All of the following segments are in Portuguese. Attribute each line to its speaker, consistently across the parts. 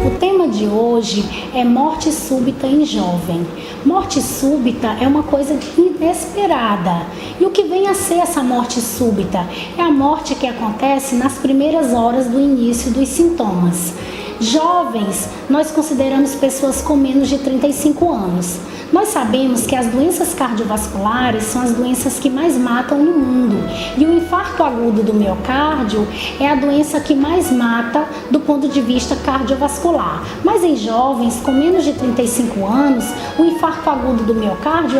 Speaker 1: O tema de hoje é morte súbita em jovem. Morte súbita é uma coisa inesperada. E o que vem a ser essa morte súbita? É a morte que acontece nas primeiras horas do início dos sintomas. Jovens, nós consideramos pessoas com menos de 35 anos. Nós sabemos que as doenças cardiovasculares são as doenças que mais matam no mundo. E o infarto agudo do miocárdio é a doença que mais mata do ponto de vista cardiovascular. Mas em jovens com menos de 35 anos, o infarto agudo do miocárdio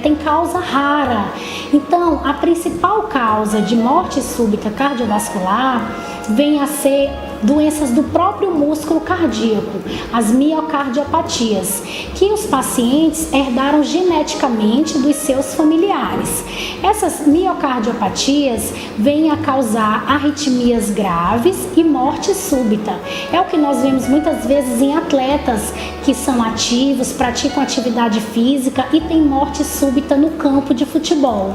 Speaker 1: tem causa rara. Então, a principal causa de morte súbita cardiovascular vem a ser doenças do próprio músculo cardíaco, as miocardiopatias, que os pacientes herdaram geneticamente dos seus familiares. Essas miocardiopatias vêm a causar arritmias graves e morte súbita. É o que nós vemos muitas vezes em atletas que são ativos, praticam atividade física e têm morte súbita no campo de futebol.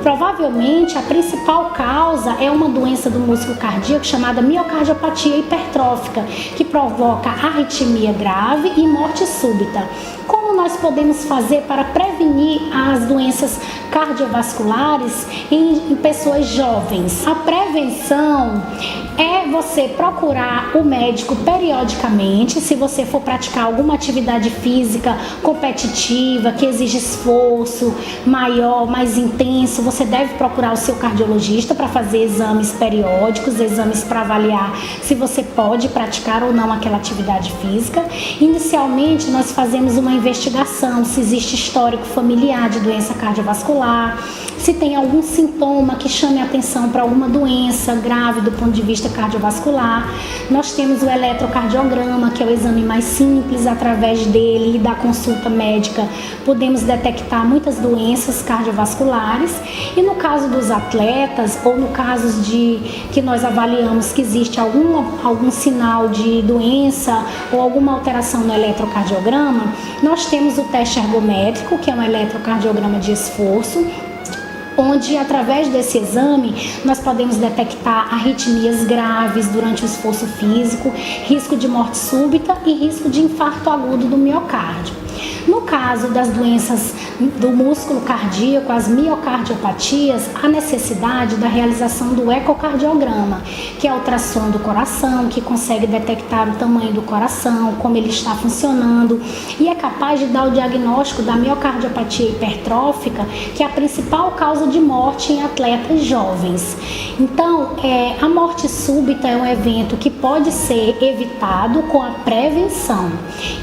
Speaker 1: Provavelmente a principal causa é uma doença do músculo cardíaco chamada miocardiopatia hipertrófica, que provoca arritmia grave e morte súbita. Como nós podemos fazer para prevenir as doenças cardiovasculares em pessoas jovens? A prevenção é você procurar o médico periodicamente, se você for praticar alguma atividade física competitiva, que exige esforço maior, mais intenso, você deve procurar o seu cardiologista para fazer exames periódicos, exames para avaliar se você pode praticar ou não aquela atividade física. Inicialmente, nós fazemos uma investigação, se existe histórico familiar de doença cardiovascular, se tem algum sintoma que chame a atenção para alguma doença grave do ponto de vista cardiovascular. Nós temos o eletrocardiograma, que é o exame mais simples. Através dele e da consulta médica, podemos detectar muitas doenças cardiovasculares. E no caso dos atletas, ou no caso de que nós avaliamos que existe algum sinal de doença ou alguma alteração no eletrocardiograma, nós temos o teste ergométrico, que é um eletrocardiograma de esforço, onde através desse exame nós podemos detectar arritmias graves durante o esforço físico, risco de morte súbita e risco de infarto agudo do miocárdio. No caso das doenças do músculo cardíaco, as miocardiopatias, há necessidade da realização do ecocardiograma, que é o ultrassom do coração, que consegue detectar o tamanho do coração, como ele está funcionando, e é capaz de dar o diagnóstico da miocardiopatia hipertrófica, que é a principal causa de morte em atletas jovens. Então, a morte súbita é um evento que pode ser evitado com a prevenção.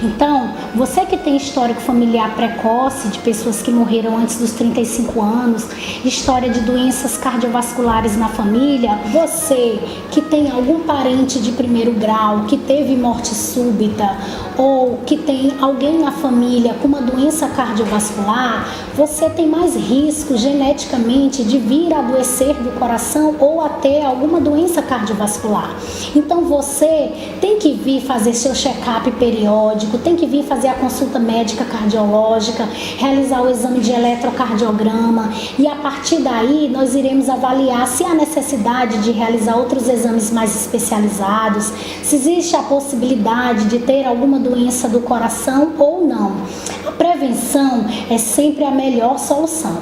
Speaker 1: Então, você que tem histórico familiar precoce de pessoas que morreram antes dos 35 anos, história de doenças cardiovasculares na família, você que tem algum parente de primeiro grau que teve morte súbita ou que tem alguém na família com uma doença cardiovascular, você tem mais risco geneticamente de vir a adoecer do coração ou a ter alguma doença cardiovascular. Então você tem que vir fazer seu check-up periódico, tem que vir fazer a consulta médica cardiológica, realizar o exame de eletrocardiograma, e a partir daí nós iremos avaliar se há necessidade de realizar outros exames mais especializados, se existe a possibilidade de ter alguma doença do coração ou não. A prevenção é sempre a melhor solução.